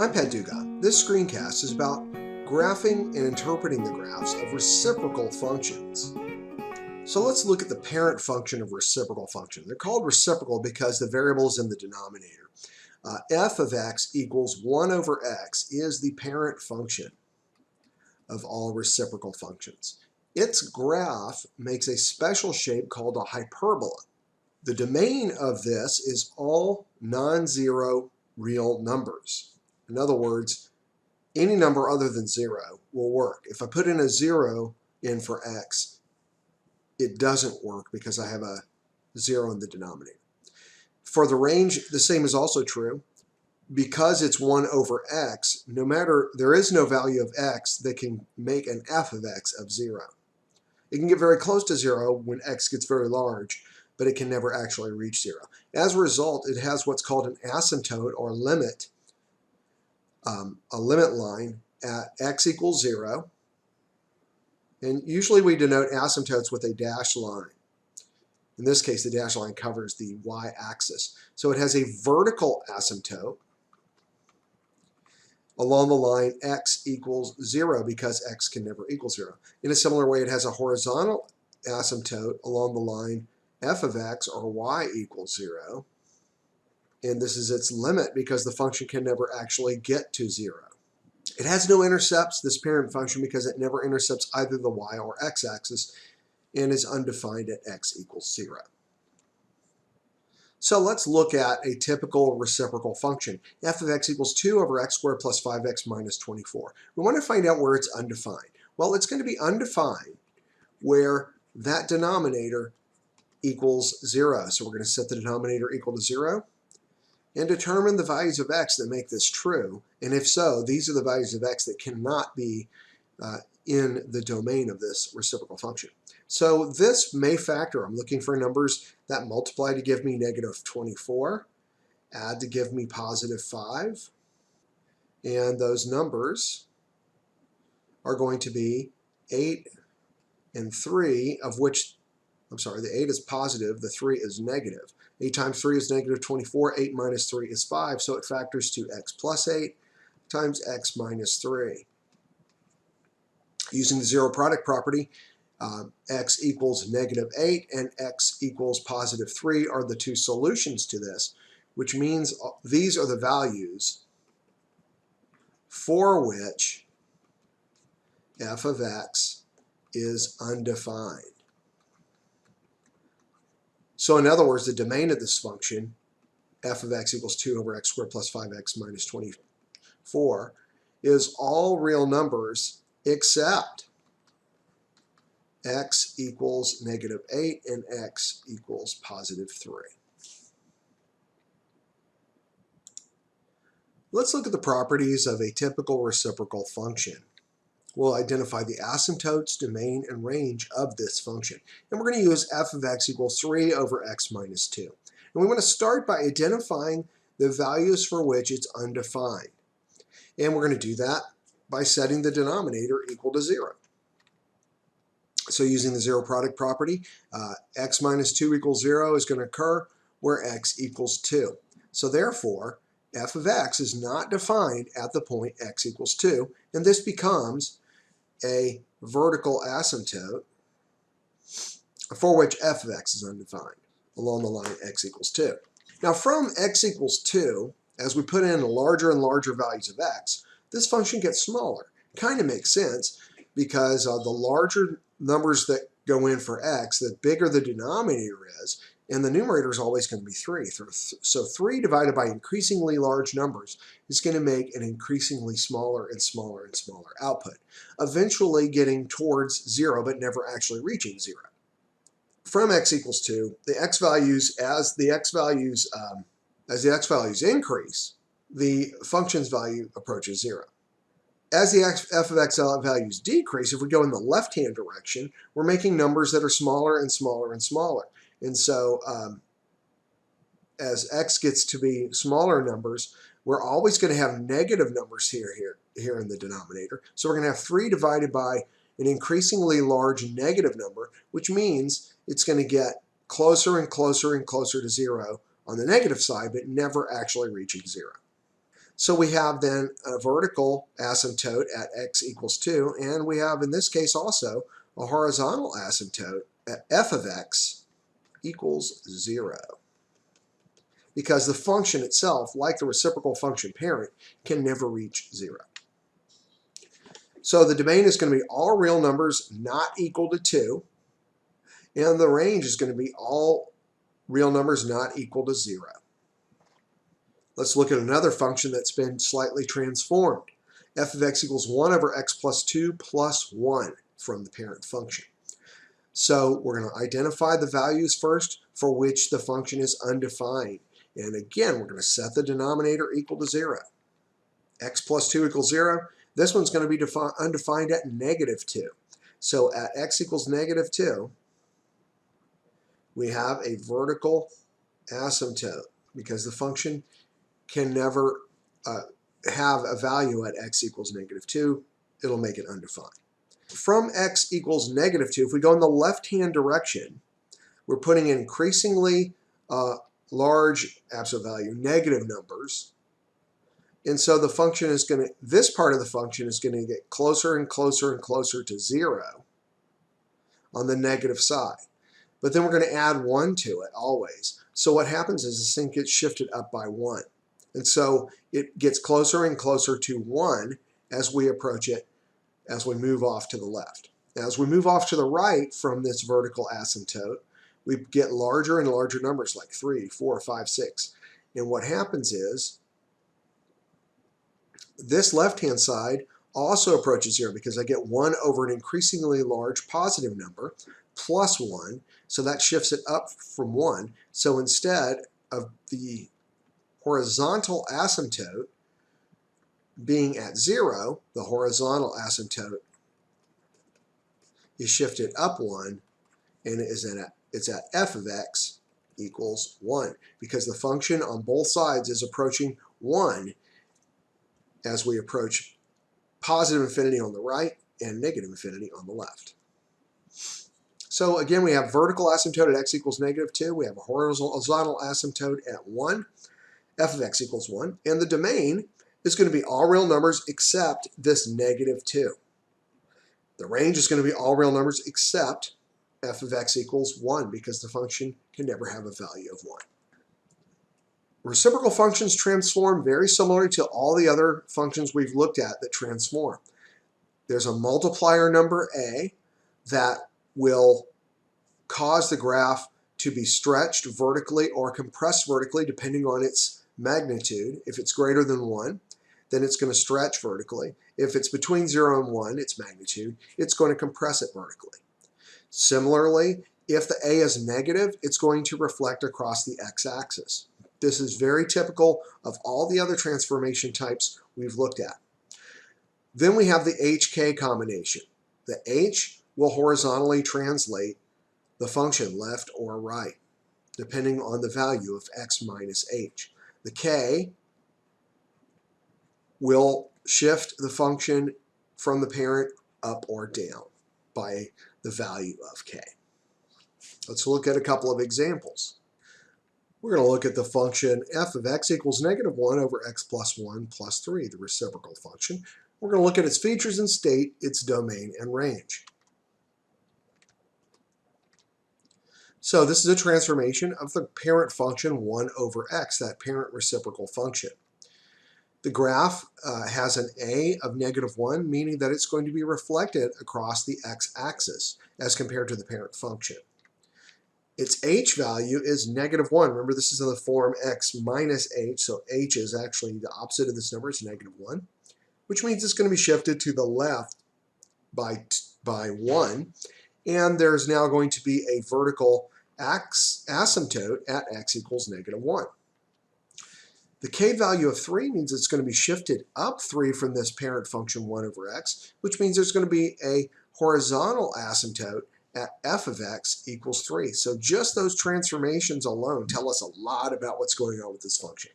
I'm Dugas. This screencast is about graphing and interpreting the graphs of reciprocal functions. So let's look at the parent function of reciprocal function. They're called reciprocal because the variable is in the denominator. F of x equals 1 over x is the parent function of all reciprocal functions. Its graph makes a special shape called a hyperbola. The domain of this is all non-zero real numbers. In other words, any number other than 0 will work. If I put in a 0 in for x, it doesn't work because I have a 0 in the denominator. For the range, the same is also true. Because it's 1 over x, no matter, there is no value of x that can make an f of x of 0. It can get very close to 0 when x gets very large, but it can never actually reach 0. As a result, it has what's called an asymptote or limit, a limit line at x equals 0. And usually we denote asymptotes with a dashed line. In this case, the dashed line covers the y-axis. So it has a vertical asymptote along the line x equals 0 because x can never equal 0. In a similar way, it has a horizontal asymptote along the line f of x or y equals 0. And this is its limit because the function can never actually get to 0. It has no intercepts, this parent function, because it never intercepts either the y or x-axis and is undefined at x equals 0. So let's look at a typical reciprocal function. F of x equals 2 over x squared plus 5x minus 24. We want to find out where it's undefined. Well, it's going to be undefined where that denominator equals 0. So we're going to set the denominator equal to 0 and determine the values of x that make this true. And if so, these are the values of x that cannot be in the domain of this reciprocal function. So this may factor. I'm looking for numbers that multiply to give me negative 24, add to give me positive 5, and those numbers are going to be 8 and 3, of which, the 8 is positive, the 3 is negative. 8 times 3 is negative 24, 8 minus 3 is 5, so it factors to x plus 8 times x minus 3. Using the zero product property, x equals negative 8 and x equals positive 3 are the two solutions to this, which means these are the values for which f of x is undefined. So in other words, the domain of this function, f of x equals 2 over x squared plus 5x minus 24, is all real numbers except x equals negative 8 and x equals positive 3. Let's look at the properties of a typical reciprocal function. We'll identify the asymptotes, domain, and range of this function. And we're going to use f of x equals 3 over x minus 2. And we want to start by identifying the values for which it's undefined. And we're going to do that by setting the denominator equal to 0. So using the zero product property, x minus 2 equals 0 is going to occur where x equals 2. So therefore, f of x is not defined at the point x equals 2, and this becomes a vertical asymptote for which f of x is undefined along the line x equals 2. Now from x equals 2, as we put in larger and larger values of x, this function gets smaller. Kind of makes sense because the larger numbers that go in for x, the bigger the denominator is, and the numerator is always going to be 3. So 3 divided by increasingly large numbers is going to make an increasingly smaller and smaller and smaller output, eventually getting towards 0 but never actually reaching 0. From x equals 2, the x values, as the x values increase, the function's value approaches 0. As the f of x values decrease, if we go in the left-hand direction, we're making numbers that are smaller and smaller and smaller. And so as x gets to be smaller numbers, we're always going to have negative numbers here in the denominator. So we're going to have 3 divided by an increasingly large negative number, which means it's going to get closer and closer and closer to 0 on the negative side, but never actually reaching 0. So we have then a vertical asymptote at x equals 2, and we have in this case also a horizontal asymptote at f of x equals 0. Because the function itself, like the reciprocal function parent, can never reach 0. So the domain is going to be all real numbers not equal to 2, and the range is going to be all real numbers not equal to 0. Let's look at another function that's been slightly transformed. F of x equals 1 over x plus 2 plus 1 from the parent function. So we're going to identify the values first for which the function is undefined. And again, we're going to set the denominator equal to 0. X plus 2 equals 0. This one's going to be undefined at negative 2. So at x equals negative 2, we have a vertical asymptote because the function can never have a value at x equals negative 2. It'll make it undefined. From x equals negative 2, if we go in the left-hand direction, we're putting in increasingly large absolute value, negative numbers. And so the function is going to, this part of the function is going to get closer and closer and closer to 0 on the negative side. But then we're going to add 1 to it always. So what happens is this thing gets shifted up by 1. And so it gets closer and closer to 1 as we approach it, as we move off to the left. Now, as we move off to the right from this vertical asymptote, we get larger and larger numbers like 3, 4, 5, 6. And what happens is this left-hand side also approaches 0 because I get 1 over an increasingly large positive number plus 1. So that shifts it up from 1. So instead of the horizontal asymptote being at 0, the horizontal asymptote is shifted up 1, and it's at f of x equals 1 because the function on both sides is approaching 1 as we approach positive infinity on the right and negative infinity on the left. So again, we have vertical asymptote at x equals negative 2. We have a horizontal asymptote at 1. F of x equals 1. And the domain is going to be all real numbers except this negative 2. The range is going to be all real numbers except f of x equals 1 because the function can never have a value of 1. Reciprocal functions transform very similarly to all the other functions we've looked at that transform. There's a multiplier number a that will cause the graph to be stretched vertically or compressed vertically depending on its magnitude. If it's greater than 1, then it's going to stretch vertically. If it's between 0 and 1, its magnitude, it's going to compress it vertically. Similarly, if the a is negative, it's going to reflect across the x-axis. This is very typical of all the other transformation types we've looked at. Then we have the HK combination. The H will horizontally translate the function left or right, depending on the value of x minus h. The K will shift the function from the parent up or down by the value of k. Let's look at a couple of examples. We're going to look at the function f of x equals negative 1 over x plus 1 plus 3, the reciprocal function. We're going to look at its features and state, its domain and range. So this is a transformation of the parent function 1 over x, that parent reciprocal function. The graph has an a of negative 1, meaning that it's going to be reflected across the x-axis as compared to the parent function. Its h value is negative 1. Remember, this is in the form x minus h, so h is actually the opposite of this number. It's negative 1, which means it's going to be shifted to the left by 1. And there's now going to be a vertical asymptote at x equals negative 1. The k value of 3 means it's going to be shifted up 3 from this parent function 1 over x, which means there's going to be a horizontal asymptote at f of x equals 3. So just those transformations alone tell us a lot about what's going on with this function.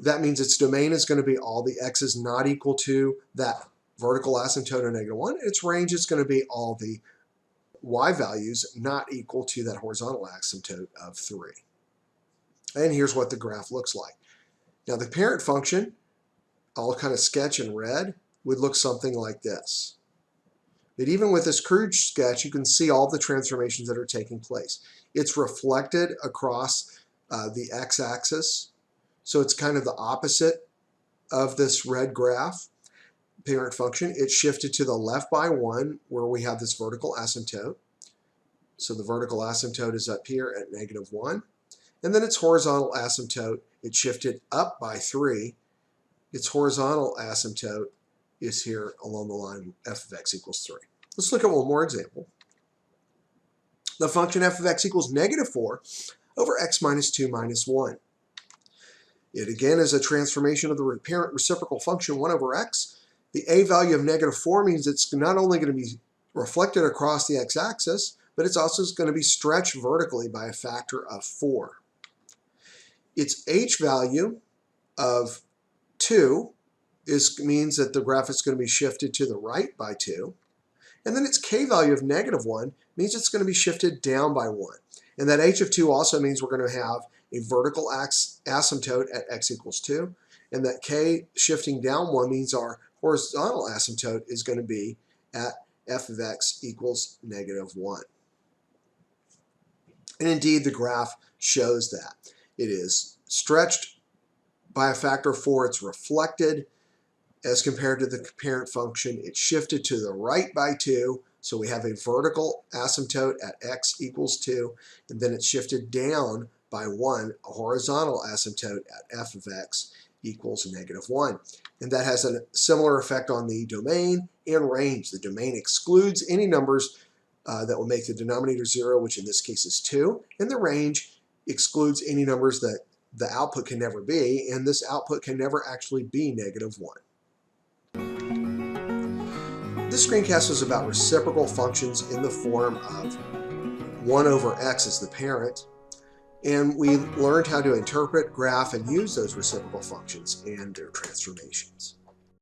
That means its domain is going to be all the x's not equal to that vertical asymptote of negative 1. Its range is going to be all the y values not equal to that horizontal asymptote of 3. And here's what the graph looks like. Now the parent function I'll kind of sketch in red, would look something like this. But even with this crude sketch, you can see all the transformations that are taking place. It's reflected across the x-axis, so it's kind of the opposite of this red graph parent function. It's shifted to the left by 1 where we have this vertical asymptote. So the vertical asymptote is up here at -1. And then its horizontal asymptote, it shifted up by 3. Its horizontal asymptote is here along the line f of x equals 3. Let's look at one more example. The function f of x equals -4 over x minus 2 minus 1. It again is a transformation of the parent reciprocal function 1 over x. The a value of -4 means it's not only going to be reflected across the x-axis, but it's also going to be stretched vertically by a factor of 4. Its h value of 2 means that the graph is going to be shifted to the right by 2. And then its k value of -1 means it's going to be shifted down by 1. And that h of 2 also means we're going to have a vertical asymptote at x equals 2. And that k shifting down 1 means our horizontal asymptote is going to be at f of x equals -1. And indeed, the graph shows that. It is stretched by a factor of 4. It's reflected as compared to the parent function. It's shifted to the right by 2. So we have a vertical asymptote at x equals 2. And then it's shifted down by 1, a horizontal asymptote at f of x equals -1. And that has a similar effect on the domain and range. The domain excludes any numbers that will make the denominator 0, which in this case is 2. And the range excludes any numbers that the output can never be, and this output can never actually be -1. This screencast was about reciprocal functions in the form of 1 over x as the parent, and we learned how to interpret, graph, and use those reciprocal functions and their transformations.